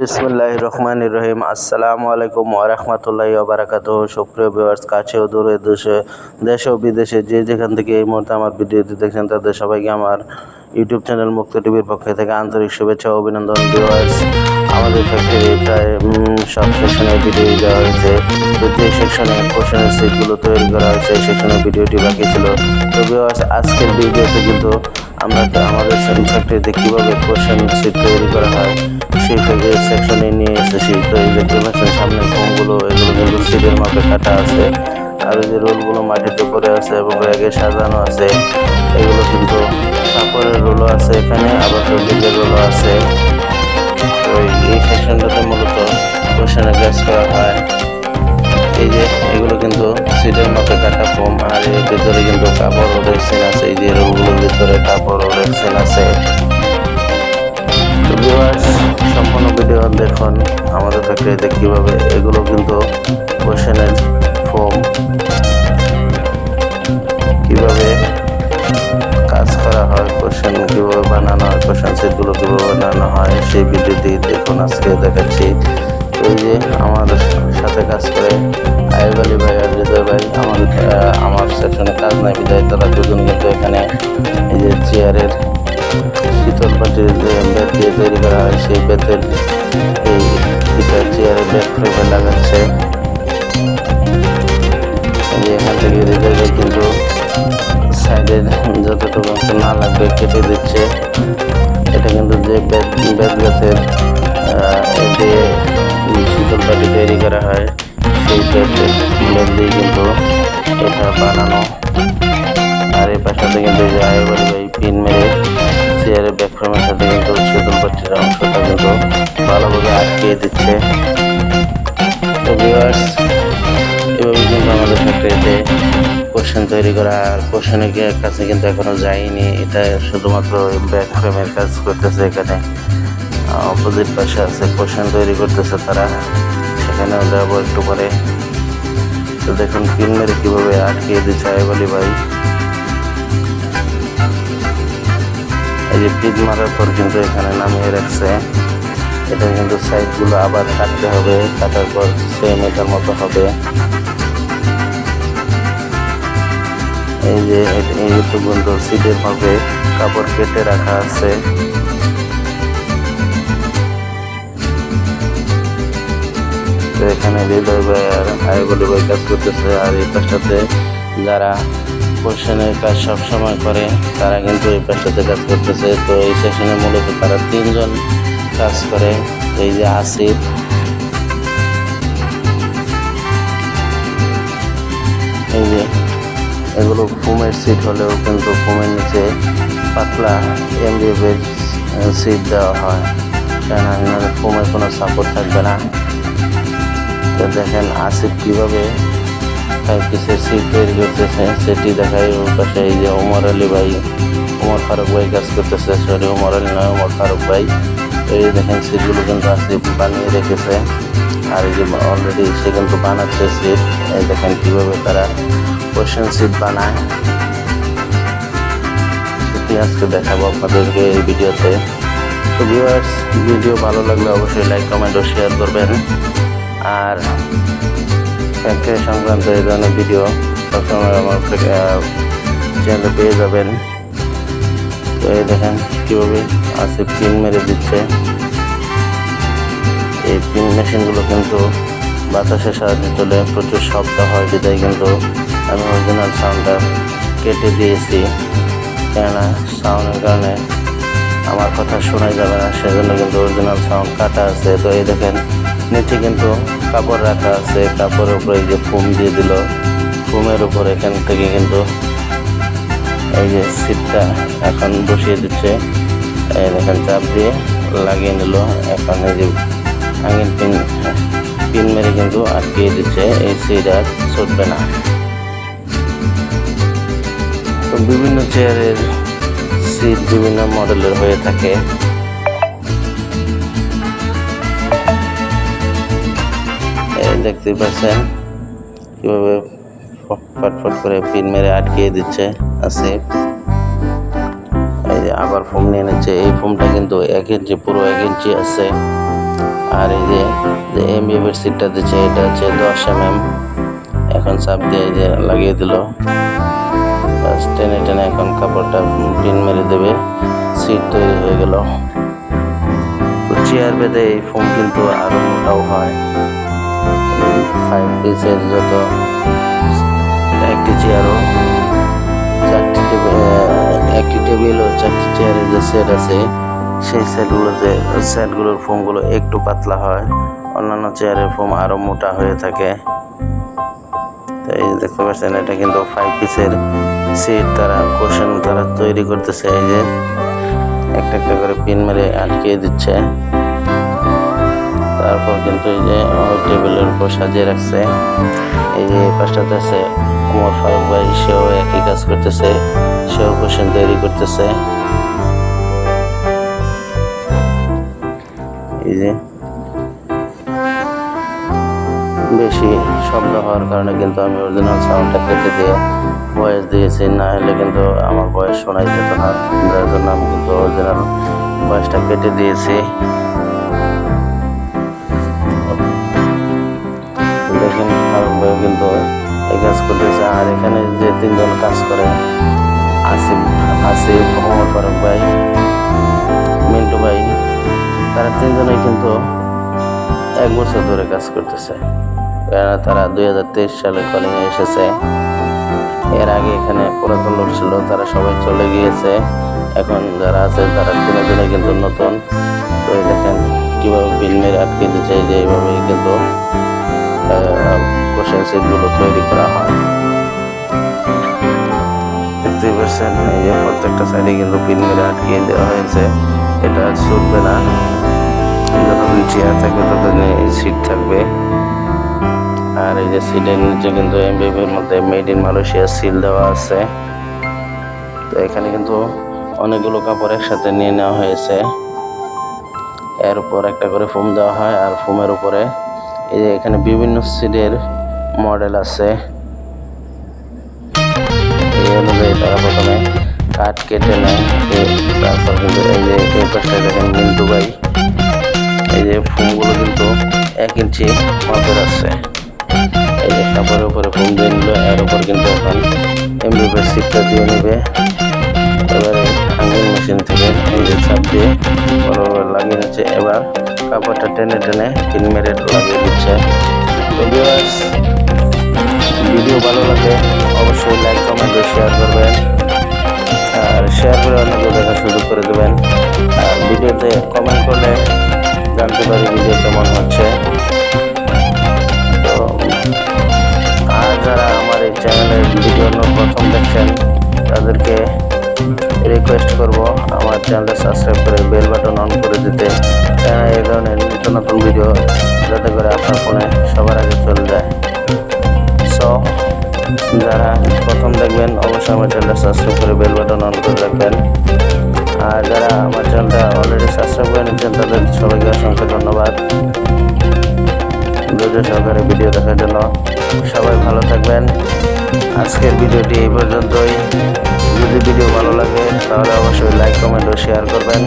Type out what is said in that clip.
বিসমিল্লাহির রহমানির রহিম। আসসালামু আলাইকুম ওয়া রাহমাতুল্লাহি ওয়া বারাকাতুহু। সুপ্রিয় ভিউয়ার্স, কাছে ও দূরে, দেশে ও বিদেশে যে যেখান থেকে এই মুহূর্তে আমার ভিডিওটি দেখছেন তাদের সবাইকে আমার ইউটিউব চ্যানেল মুক্ত টিভির পক্ষ থেকে আন্তরিক শুভেচ্ছা ও অভিনন্দন। ভিউয়ার্স, আমাদের ফ্যাক্টরি প্রায় সব সেকশনের ভিডিও দেওয়া হয়েছে। তো যে সেকশনে কোশ্চেনের সিটগুলো তৈরি করা হয়েছে সেই সেকশনের ভিডিওটি বাকি ছিল। তো ভিউয়ার্স, আজকের ভিডিওতে কিন্তু আমরা আমাদের ফ্যাক্টরিতে কীভাবে কোশ্চেন সিট তৈরি করা হয় সেই সেকশনে নিয়ে এসেছি। তো এই দেখতে পাচ্ছেন সামনের ফোমগুলো, এগুলো কিন্তু সিটের মাপে কাটা আছে। আর এই যে রোলগুলো মাটিতে পড়ে আছে এবং র্যাগে সাজানো আছে, এগুলো কিন্তু কাপড়ের রোলও আছে এখানে, আবার ফেব্রিকের রোলও আছে। তো এই সেকশনটাতে মূলত কোশ্চেনের কাজ করা হয়। এই যে এগুলো কিন্তু সিটের মাপে কাটা ফোম, আর এর ভিতরে কিন্তু কাপড় ও রেক্সিন আছে। এই যে রোলগুলোর ভিতরে কাপড় ও রেক্সিন আছে। সম্পূর্ণ ভিডিও দেখুন আমাদের ফ্যাক্টরিতে কীভাবে এগুলো কিন্তু কোশ্চেনের ফোম কীভাবে কাজ করা হয়, কোশ্চেন কীভাবে বানানো হয়, কোশ্চেন সেটগুলো কীভাবে বানানো হয় সেই ভিডিওটি দেখুন। আজকে দেখাচ্ছি। এই যে আমাদের সাথে কাজ করে আইব আলী ভাই আর হৃদয় ভাই, আমার সেকশনে কাজ নাই বিদায় তারা দুজন কিন্তু এখানে এই যে চেয়ারের শীতল পাটির যে বেত দিয়ে তৈরি করা হয় সেই বেতের এই চেয়ারের ব্যাক ফ্রেমে লাগাচ্ছে। এই যে এখান থেকে হৃদয় ভাই কিন্তু সাইডের যতটুকু না লাগবে কেটে দিচ্ছে। এটা কিন্তু যে বেত গাছের দিয়ে শীতল পাটি তৈরি করা হয় সেই বেত দিয়ে কিন্তু এটা বানানো। আর এই পাশাতে কিন্তু যে আয় বলি ভাই পিন মেরে চেয়ারের ব্যাক ফ্রেমের সাথে কিন্তু শীতল পাটির অংশটা কিন্তু ভালোভাবে আটকিয়ে দিচ্ছে। তো ভিউয়ার্স, এভাবে কিন্তু আমাদের ফ্যাক্টরিতে কোশ্চেন তৈরি করা, আর কোশ্চেনের কাছে কিন্তু এখনো যায়নি। এটা শুধুমাত্র ব্যাক ফ্রেমের কাজ করতেছে। এখানে অপোজিট পাশে আছে কোশ্চেন তৈরি করতেছে তারা, সেখানেও যাবো একটু পরে। তো দেখুন পিন মেরে কীভাবে আটকিয়ে দিচ্ছে আয় বলি ভাই। এই যে পিন মারার পর কিন্তু এখানে নামিয়ে রাখছে। এটা কিন্তু সাইডগুলো আবার কাটতে হবে, কাটার পর সেম এটার মতো হবে। এই যে এইটুকু কিন্তু সিটের ভাবে কাপড় কেটে রাখা আছে। তো এখানে হৃদয় ভাই আর আয়বলি ভাই কাজ করতেছে। আর এই পাশটাতে যারা কোশ্চেনের কাজ সবসময় করে তারা কিন্তু এই পাশটাতে কাজ করতেছে। তো এই সেশনে মূলত তারা তিনজন কাজ করে। এই যে আসিফ, এই যে এগুলো ফোমের সিট হলেও কিন্তু ফোমের নিচে পাতলা MDF এর সিট দেওয়া হয়, কেননা ফোমের কোনো সাপোর্ট থাকবে না। তো দেখেন আসিফ কীভাবে 5 পিসের সিট তৈরি করতেছে সেটি দেখায়। ওর পাশে এই যে ওমর আলী ভাই, ওমর ফারুক ভাই কাজ করতেছে। সরি, ওমর আলী নয়, ওমর ফারুক ভাই। এই দেখেন সিটগুলো কিন্তু আসিফ বানিয়ে রেখেছে। আর এই যে অলরেডি সে কিন্তু বানাচ্ছে সিট। এই দেখেন কীভাবে তারা কোশ্চেন সিট বানায়, সেটি আজকে দেখাবো আপনাদেরকে এই ভিডিওতে। তো ভিউয়ার্স, ভিডিও ভালো লাগলে অবশ্যই লাইক, কমেন্ট ও শেয়ার করবেন। আর ফ্যাক্টরি সংক্রান্ত এই ধরনের ভিডিও সবসময় আমার চ্যানেলে পেয়ে যাবেন। তো এই দেখেন কীভাবে আসিফ পিন মেরে দিচ্ছে। এই পিন মেশিনগুলো কিন্তু বাতাসের সাহায্যে চলে, প্রচুর শব্দ হয় বিদায় কিন্তু আমি অরিজিনাল সাউন্ডটা কেটে দিয়েছি, কেননা সাউন্ডের কারণে আমার কথা শোনাই যাবে না, সেজন্য কিন্তু অরিজিনাল সাউন্ড কাটা আছে। তো এই দেখেন নিচে কিন্তু কাপড় রাখা আছে, কাপড়ের উপরে এই যে ফোম দিয়ে দিল, ফোমের উপর এখান থেকে কিন্তু এই যে সিটটা এখন বসিয়ে দিচ্ছে। এই দেখেন চাপ দিয়ে লাগিয়ে নিল। এখন এই যে আঙিন পিন মেরে কিন্তু আটকিয়ে দিচ্ছে, এই সিট আর ছুটবে না। তো বিভিন্ন চেয়ারের সিট বিভিন্ন মডেলের হয়ে থাকে। দেখতে পাচ্ছেন কিভাবে ফটফট করে পিন মেরে আটকিয়ে দিচ্ছে আসিফ। এই যে আবার ফোম নিয়ে নিচ্ছে। এই ফোমটা কিন্তু 1 ইঞ্চি, পুরো 1 ইঞ্চি আছে। এমবিএফ এর সিটটা দিচ্ছে, এটা হচ্ছে 10 mm। এখন চাপ দিয়ে যে লাগিয়ে দিল, বাস টেনে টেনে এখন কাপড়টা পিন মেরে দেবে, সিট তৈরি হয়ে গেল। তো চেয়ার বেঁধে এই ফোম কিন্তু আরো মোটাও হয়। 5 পিসের যত একটি চেয়ারও একটি টেবিল ও 4টি চেয়ারের যে সেট আছে, সেই সেটগুলোর ফোমগুলো একটু পাতলা হয়, অন্যান্য চেয়ারের ফোম আরো মোটা হয়ে থাকে। তো এই দেখতে পাচ্ছেন, এটা কিন্তু 5 পিসের সিট তারা তৈরি করতেছে। এই যে একটা একটা করে পিন মেরে আটকিয়ে দিচ্ছে, তারপর কিন্তু এই যে টেবিলের উপর সাজিয়ে রাখছে। এই যে পাশটাতে আছে ওমর ফারুক ভাই, সেও একই কাজ করতেছে, সেও কোশ্চেন তৈরি করতেছে। এই যে বেশি শব্দ হওয়ার কারণে কিন্তু আমি অরিজিনাল সাউন্ডটা কেটে দিয়ে ভয়েস দিয়েছি, না হলে কিন্তু আমার ভয়েস শোনাই যেত না, যার জন্য আমি কিন্তু অরিজিনাল ভয়েসটা কেটে দিয়েছি। দেখেন ফারুক ভাই কিন্তু এই কাজ করতেছে। আর এখানে যে 3 জন কাজ করে, আসিফ, ওমর ফারুক ভাই, মিন্টু ভাই, তারা 3 জনেই কিন্তু 1 বছর ধরে কাজ করতেছে। তারা 2023 সালে কলিংয়ে এসেছে। এর আগে এখানে পুরাতন লোক ছিল, তারা সবাই চলে গিয়েছে। এখন যারা আছে তারা 3 জনে কিন্তু নতুন। তো দেখেন কিভাবে পিন মেরে আটকে দিচ্ছে, যে এইভাবেই কিন্তু কোশ্চেন সেটগুলো তৈরি করা হয়। দেখতেই পাচ্ছেন, এই যে প্রত্যেকটা সাইডে কিন্তু পিন মেরে আটকিয়ে দেওয়া হয়েছে। এটা ছুটবে না, যতদিন চেয়ার থাকবে ততদিন এই সিট থাকবে। আর এই যে সিটের নিচে কিন্তু এমবিএফ এর মধ্যে মেড ইন মালয়েশিয়া সিল দেওয়া আছে। তো এখানে কিন্তু অনেকগুলো কাপড় একসাথে নিয়ে নেওয়া হয়েছে। এর উপর একটা করে ফোম দেওয়া হয়, আর ফোমের উপরে এই যে এখানে বিভিন্ন সিটের মডেল আছে। এই অনুযায়ী তারা প্রথমে কাঠ কেটে নেয়, তারপর কিন্তু এই যে এই পাশে দেখেন মিন্টু ভাই, এই যে ফোমগুলো কিন্তু 1 ইঞ্চি মাপের আছে। এই যে কাপড়ের উপরে ফোম দিয়ে নিল, এর উপর কিন্তু এখন এমবিএফ এর সিটটা দিয়ে নেবে। এবারে হ্যাঙ্গিং মেশিন থেকে এই যে চাপ দিয়ে বরাবর লাগিয়ে নিচ্ছে। এবার কাপড়টা টেনে টেনে পিন মেরে লাগিয়ে দিচ্ছে। তো ভিউয়ার্স, ভিডিও ভালো লাগে অবশ্যই লাইক, কমেন্ট ও শেয়ার করবেন, আর শেয়ার করে অন্যকে দেখার সুযোগ করে দেবেন। আর ভিডিওতে কমেন্ট করলে জানতে পারি ভিডিও কেমন হচ্ছে। তো আর যারা আমার এই চ্যানেলের ভিডিও প্রথম দেখছেন, তাদেরকে রিকোয়েস্ট করব আমার চ্যানেলটা সাবস্ক্রাইব করে বেল বাটন অন করে দিতে, এই ধরনের নিত্য নতুন ভিডিও যাতে করে আপনার ফোনে সবার আগে চলে যায়। সো যারা প্রথম দেখবেন অবশ্যই আমার চ্যানেলটা সাবস্ক্রাইব করে বেল বাটন অন করে রাখবেন। আর যারা আমার চ্যানেলটা অলরেডি সাবস্ক্রাইব করে নিচ্ছেন, তাদের সবাইকে অসংখ্য ধন্যবাদ ধৈর্য সহকারে ভিডিও দেখার জন্য। সবাই ভালো থাকবেন। আজকের ভিডিওটি এই পর্যন্তই। যদি ভিডিও ভালো লাগে তাহলে অবশ্যই লাইক, কমেন্ট ও শেয়ার করবেন।